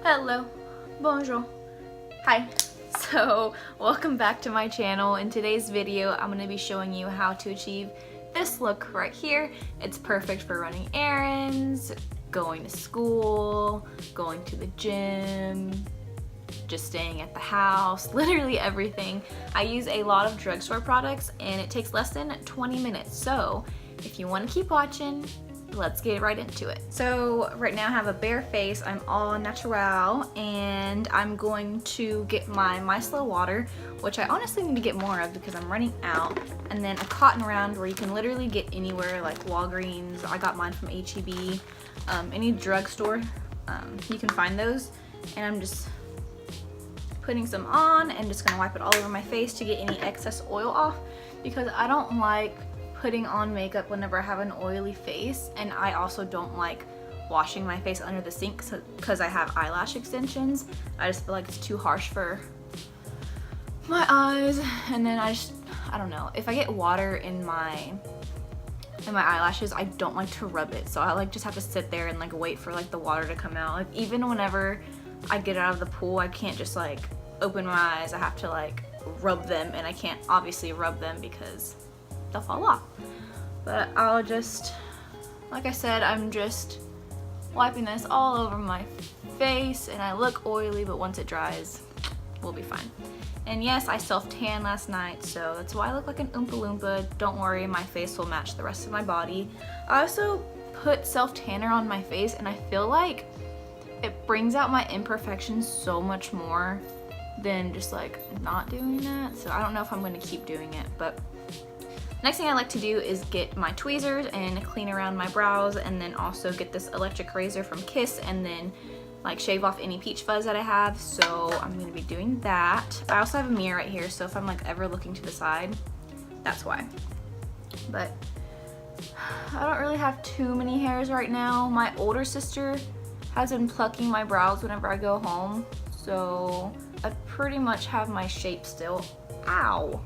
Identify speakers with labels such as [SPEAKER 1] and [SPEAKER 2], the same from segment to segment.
[SPEAKER 1] Hello, bonjour, hi. So welcome back to my channel. In today's video I'm going to be showing you how to achieve this look right here. It's perfect for running errands, going to school, going to the gym, just staying at the house, literally everything. I use a lot of drugstore products and it takes less than 20 minutes. So if you want to keep watching, let's get right into it. So right now I have a bare face. I'm all natural and I'm going to get my micellar water, which I honestly need to get more of because I'm running out, and then a cotton round where you can literally get anywhere, like Walgreens. I got mine from HEB. Any drugstore, you can find those. And I'm just putting some on and just gonna wipe it all over my face to get any excess oil off, because I don't like putting on makeup whenever I have an oily face, and I also don't like washing my face under the sink because I have eyelash extensions. I just feel like it's too harsh for my eyes, and then I don't know, if I get water in my eyelashes, I don't like to rub it, so I like just have to sit there and like wait for like the water to come out. Like even whenever I get out of the pool, I can't just like open my eyes, I have to like rub them, and I can't obviously rub them because they'll fall off. But I'll just, like I said, I'm just wiping this all over my face, and I look oily, but once it dries, we'll be fine. And yes, I self-tan last night, so that's why I look like an Oompa Loompa. Don't worry, my face will match the rest of my body. I also put self-tanner on my face, and I feel like it brings out my imperfections so much more than just like not doing that. So I don't know if I'm going to keep doing it, but next thing I like to do is get my tweezers and clean around my brows, and then also get this electric razor from Kiss and then like shave off any peach fuzz that I have. So I'm going to be doing that. I also have a mirror right here, so if I'm like ever looking to the side, that's why. But I don't really have too many hairs right now. My older sister has been plucking my brows whenever I go home, so I pretty much have my shape still. Ow!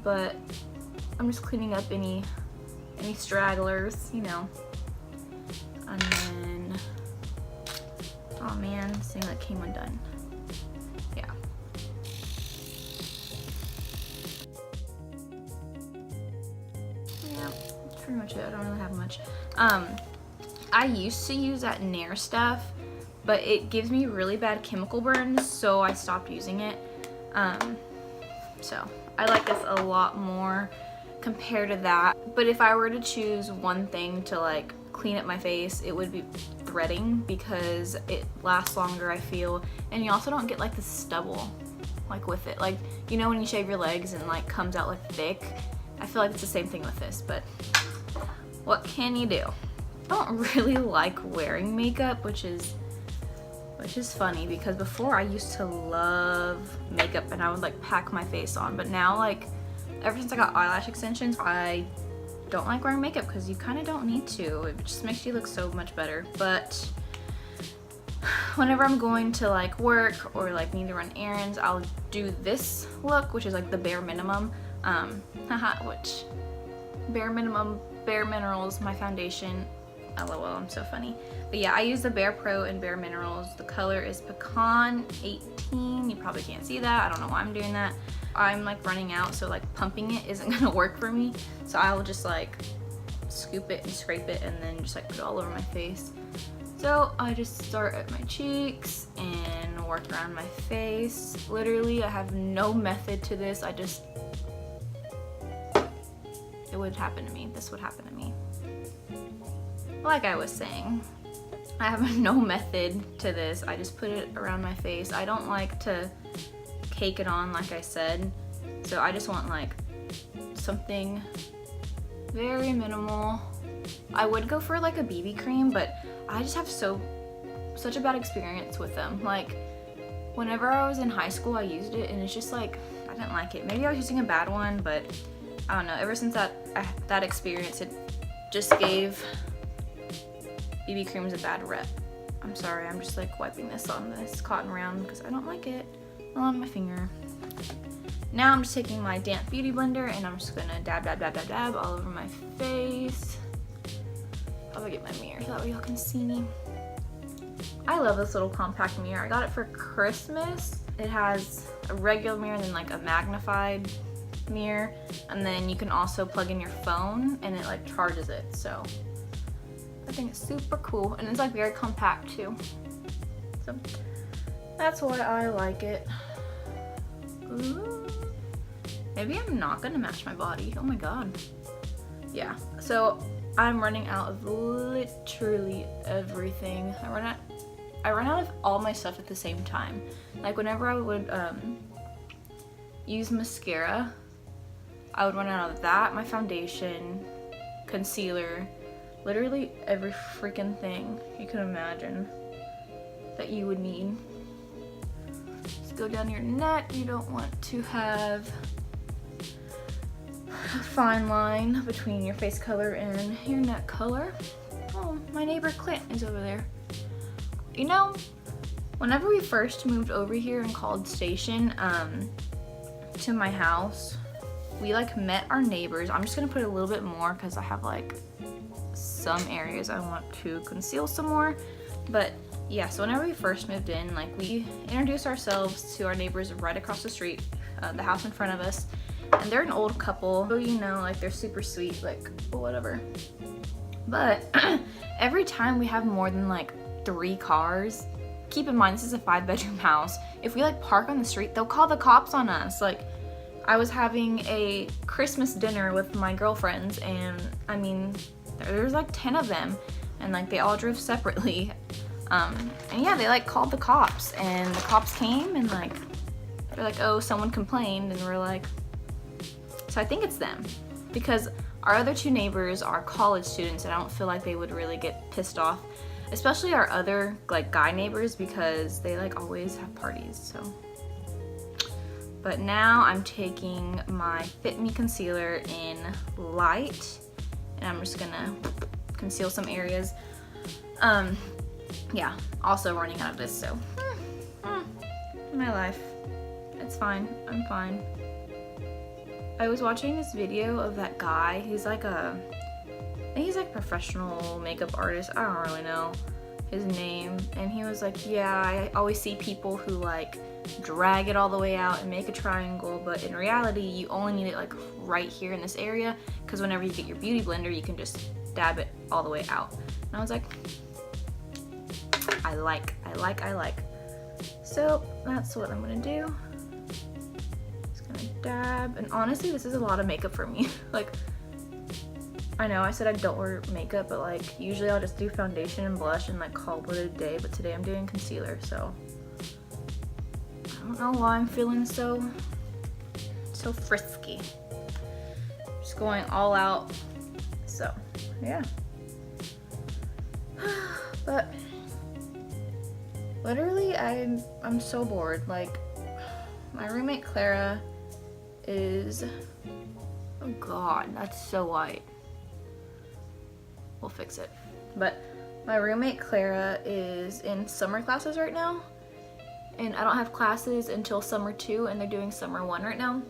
[SPEAKER 1] But I'm just cleaning up any stragglers, you know. And then, oh man, this thing that came undone. Yeah. Yeah, that's pretty much it. I don't really have much. I used to use that Nair stuff, but it gives me really bad chemical burns, so I stopped using it. So I like this a lot more compared to that. But if I were to choose one thing to like clean up my face, it would be threading, because it lasts longer, I feel, and you also don't get like the stubble like with it. Like, you know when you shave your legs and like comes out like thick? I feel like it's the same thing with this, but what can you do? I don't really like wearing makeup, which is funny, because before I used to love makeup and I would like pack my face on, but now like ever since I got eyelash extensions, I don't like wearing makeup because you kind of don't need to. It just makes you look so much better. But whenever I'm going to like work or like need to run errands, I'll do this look, which is like the bare minimum. Which bare minimum, Bare Minerals, my foundation. LOL, I'm so funny. But yeah, I use the Bare Pro and Bare Minerals. The color is Pecan 18. You probably can't see that. I don't know why I'm doing that. I'm like running out, so like pumping it isn't gonna work for me. So I will just like scoop it and scrape it and then just like put it all over my face. So I just start at my cheeks and work around my face. Literally, I have no method to this. It would happen to me. This would happen to me. Like I was saying, I have no method to this. I just put it around my face. I don't like to cake it on, like I said, so I just want like something very minimal. I would go for like a BB cream, but I just have such a bad experience with them. Like whenever I was in high school, I used it and it's just like, I didn't like it. Maybe I was using a bad one, but I don't know. Ever since that experience, it just gave BB creams a bad rep. I'm sorry, I'm just like wiping this on this cotton round because I don't like it on my finger. Now I'm just taking my damp beauty blender and I'm just gonna dab all over my face. I'll get my mirror so that way y'all can see me. I love this little compact mirror. I got it for Christmas. It has a regular mirror and then like a magnified mirror, and then you can also plug in your phone and it like charges it. So I think it's super cool, and it's like very compact too. So that's why I like it. Ooh. Maybe I'm not gonna match my body. Oh my god. Yeah, so I'm running out of literally everything. I run out of all my stuff at the same time. Like whenever I would use mascara, I would run out of that, my foundation, concealer, literally every freaking thing you can imagine that you would need. Just go down your neck. You don't want to have a fine line between your face color and your neck color. Oh, my neighbor Clint is over there. You know, whenever we first moved over here in College Station to my house, we like met our neighbors. I'm just gonna put a little bit more because I have like some areas I want to conceal some more. But yeah, so whenever we first moved in, like we introduced ourselves to our neighbors right across the street, the house in front of us. And they're an old couple, so you know, like they're super sweet, like whatever. But every time we have more than like 3 cars, keep in mind this is a 5-bedroom house. If we like park on the street, they'll call the cops on us. Like I was having a Christmas dinner with my girlfriends, and I mean there's like 10 of them, and like they all drove separately. And yeah, they like called the cops, and the cops came and like they're like, oh, someone complained, and we're like, so I think it's them, because our other 2 neighbors are college students, and I don't feel like they would really get pissed off, especially our other like guy neighbors, because they like always have parties. So but now I'm taking my Fit Me concealer in light, and I'm just gonna conceal some areas. Yeah, also running out of this, so my life, it's fine, I'm fine. I was watching this video of that guy. He's like I think he's like a professional makeup artist. I don't really know his name. And he was like, yeah, I always see people who like drag it all the way out and make a triangle, but in reality, you only need it like right here in this area, because whenever you get your beauty blender, you can just dab it all the way out. And I was like, I like. So that's what I'm gonna do. Dab, and honestly this is a lot of makeup for me. Like I know I said I don't wear makeup, but like usually I'll just do foundation and blush and like call it a day, but today I'm doing concealer, so I don't know why I'm feeling so frisky. Just going all out. So yeah. But literally I'm so bored. Like my roommate Clara is, oh god, that's so white. We'll fix it. But my roommate Clara is in summer classes right now, and I don't have classes until summer 2, and they're doing summer 1 right now.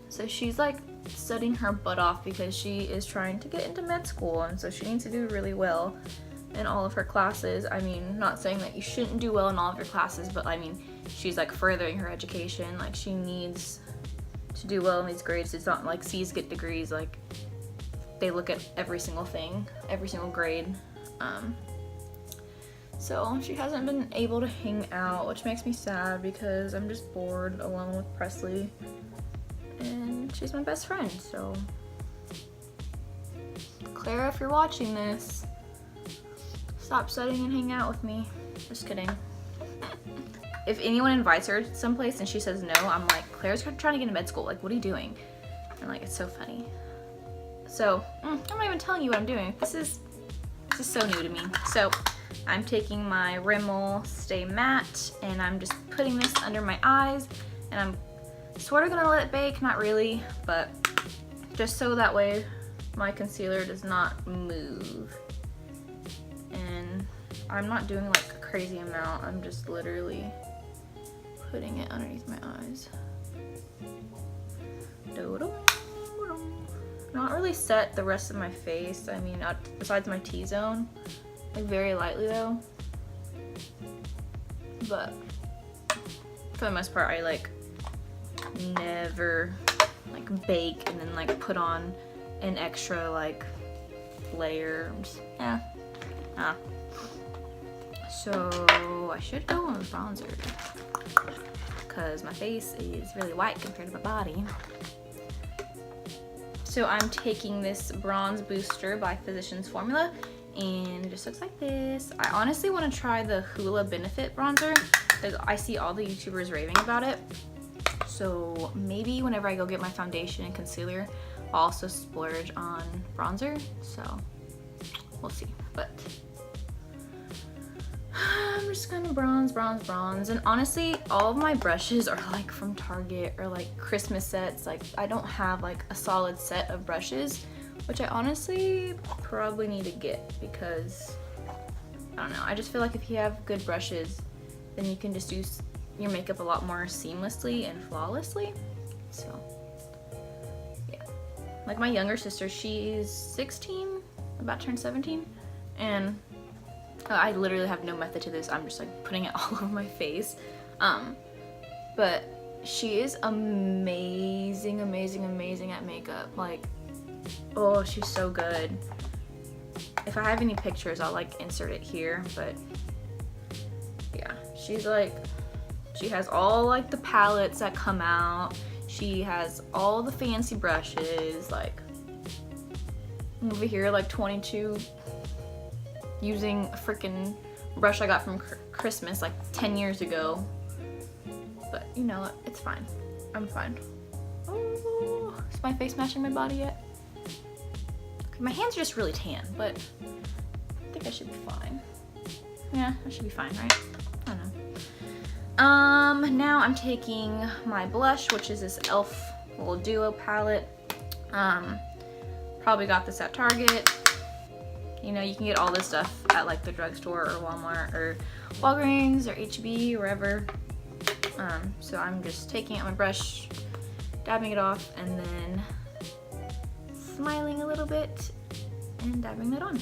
[SPEAKER 1] So she's like studying her butt off because she is trying to get into med school, and so she needs to do really well in all of her classes. I mean, not saying that you shouldn't do well in all of your classes, but I mean, she's like furthering her education. Like she needs to do well in these grades. It's not like C's get degrees, like they look at every single thing, every single grade. So she hasn't been able to hang out, which makes me sad because I'm just bored alone with Presley, and she's my best friend. So Clara, if you're watching this, stop studying and hang out with me. Just kidding. If anyone invites her someplace and she says no, I'm like, Claire's trying to get into med school. Like, what are you doing? And like, it's so funny. So, I'm not even telling you what I'm doing. This is so new to me. So, I'm taking my Rimmel Stay Matte, and I'm just putting this under my eyes, and I'm sort of gonna let it bake, not really, but just so that way my concealer does not move. And I'm not doing like a crazy amount, I'm just literally putting it underneath my eyes. Not really set the rest of my face, I mean, besides my T-zone, like very lightly though. but for the most part I like never like bake and then like put on an extra like layer. So I should go on bronzer because my face is really white compared to my body. So I'm taking this Bronze Booster by Physicians Formula, and it just looks like this. I honestly want to try the Hoola Benefit bronzer because I see all the YouTubers raving about it. So maybe whenever I go get my foundation and concealer, I'll also splurge on bronzer. So we'll see. But I'm just gonna bronze. And honestly, all of my brushes are like from Target or like Christmas sets. Like I don't have like a solid set of brushes, which I honestly probably need to get because I don't know. I just feel like if you have good brushes, then you can just do your makeup a lot more seamlessly and flawlessly. So yeah, like my younger sister, she's 16, about to turn 17, and I literally have no method to this. I'm just like putting it all over my face. But she is amazing at makeup. Like, oh, she's so good. If I have any pictures, I'll like insert it here, but yeah, she's like, she has all like the palettes that come out. She has all the fancy brushes, like over here like 22, using a freaking brush I got from Christmas like 10 years ago. But you know what, it's fine. I'm fine. Oh, is my face matching my body yet? Okay, my hands are just really tan, but I think I should be fine. Yeah, I should be fine, right? I don't know. Now I'm taking my blush, which is this e.l.f. little duo palette. Probably got this at Target. You know, you can get all this stuff at like the drugstore or Walmart or Walgreens or HB, wherever. So I'm just taking out my brush, dabbing it off, and then smiling a little bit and dabbing that on.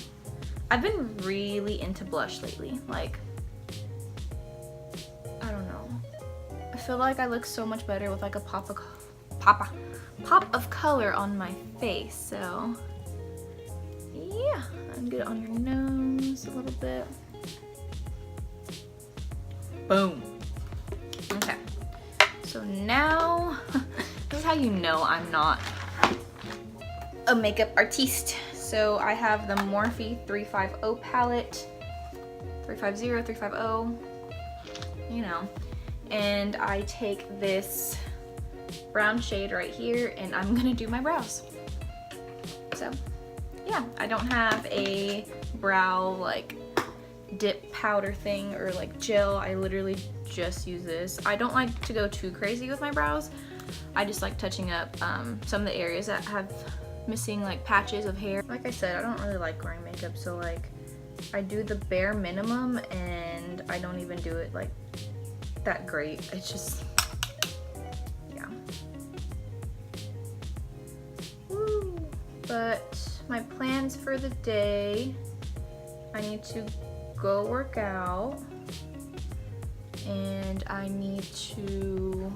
[SPEAKER 1] I've been really into blush lately. Like, I don't know. I feel like I look so much better with like a pop of color on my face. So yeah, and get it on your nose a little bit. Boom. Okay. So now, this is how you know I'm not a makeup artiste. So I have the Morphe 350 palette, 350, 350, you know, and I take this brown shade right here and I'm gonna do my brows. So yeah, I don't have a brow like dip powder thing or like gel. I literally just use this. I don't like to go too crazy with my brows. I just like touching up some of the areas that have missing like patches of hair. Like I said, I don't really like wearing makeup, so like I do the bare minimum and I don't even do it like that great. It's just, yeah. Woo. But my plans for the day, I need to go work out and I need to,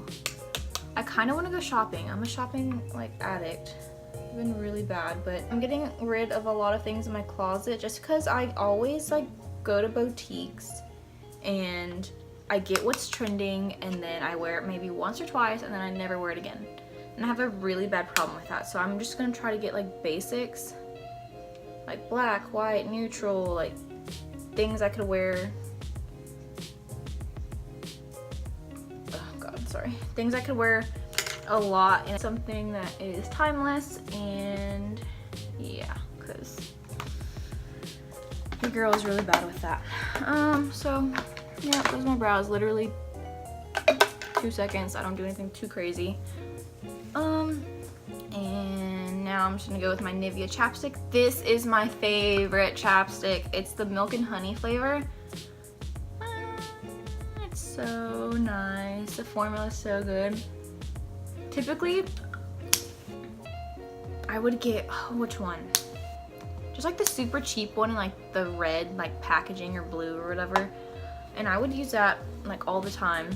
[SPEAKER 1] I kind of want to go shopping. I'm a shopping like addict. I've been really bad, but I'm getting rid of a lot of things in my closet just because I always like go to boutiques and I get what's trending and then I wear it maybe once or twice and then I never wear it again. And I have a really bad problem with that. So I'm just gonna try to get like basics, like black, white, neutral, like things I could wear. Oh God, sorry. Things I could wear a lot and something that is timeless, and yeah, because your girl is really bad with that. So yeah, those are my brows. Literally 2 seconds. I don't do anything too crazy. And now I'm just gonna go with my Nivea Chapstick. This is my favorite chapstick. It's the milk and honey flavor. It's so nice. The formula is so good. Typically, I would get, oh, which one? Just like the super cheap one in like the red like packaging or blue or whatever. and I would use that like all the time.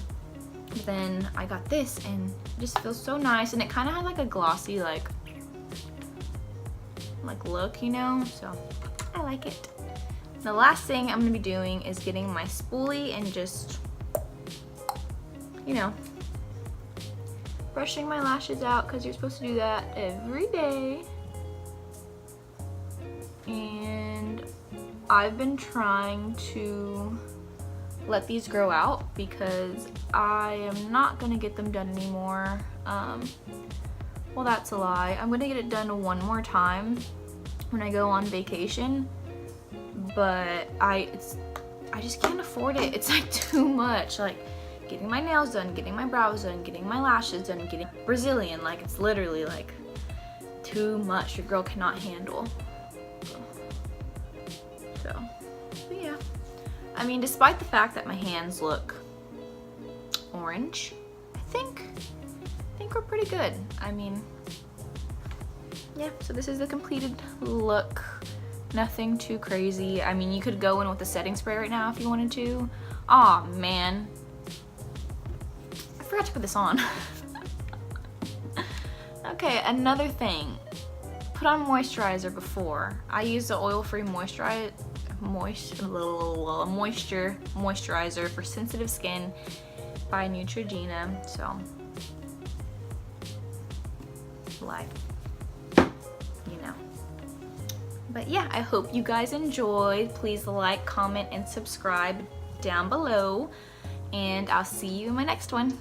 [SPEAKER 1] But then I got this and it just feels so nice, and it kind of had like a glossy like look, you know, so I like it. The last thing I'm gonna be doing is getting my spoolie and just, you know, brushing my lashes out, because you're supposed to do that every day. And I've been trying to let these grow out because I am not gonna get them done anymore. Well, that's a lie. I'm gonna get it done one more time when I go on vacation, but I just can't afford it. It's like too much, like getting my nails done, getting my brows done, getting my lashes done, getting Brazilian, like it's literally like too much. Your girl cannot handle. So, but yeah. I mean, despite the fact that my hands look orange, I think we're pretty good. I mean, yeah, so this is the completed look. Nothing too crazy. I mean, you could go in with a setting spray right now if you wanted to. Aw, man. I forgot to put this on. Okay, another thing. Put on moisturizer before. I use the oil-free moisturizer for sensitive skin by Neutrogena. So, like, you know. But yeah, I hope you guys enjoyed. Please like, comment, and subscribe down below. And I'll see you in my next one.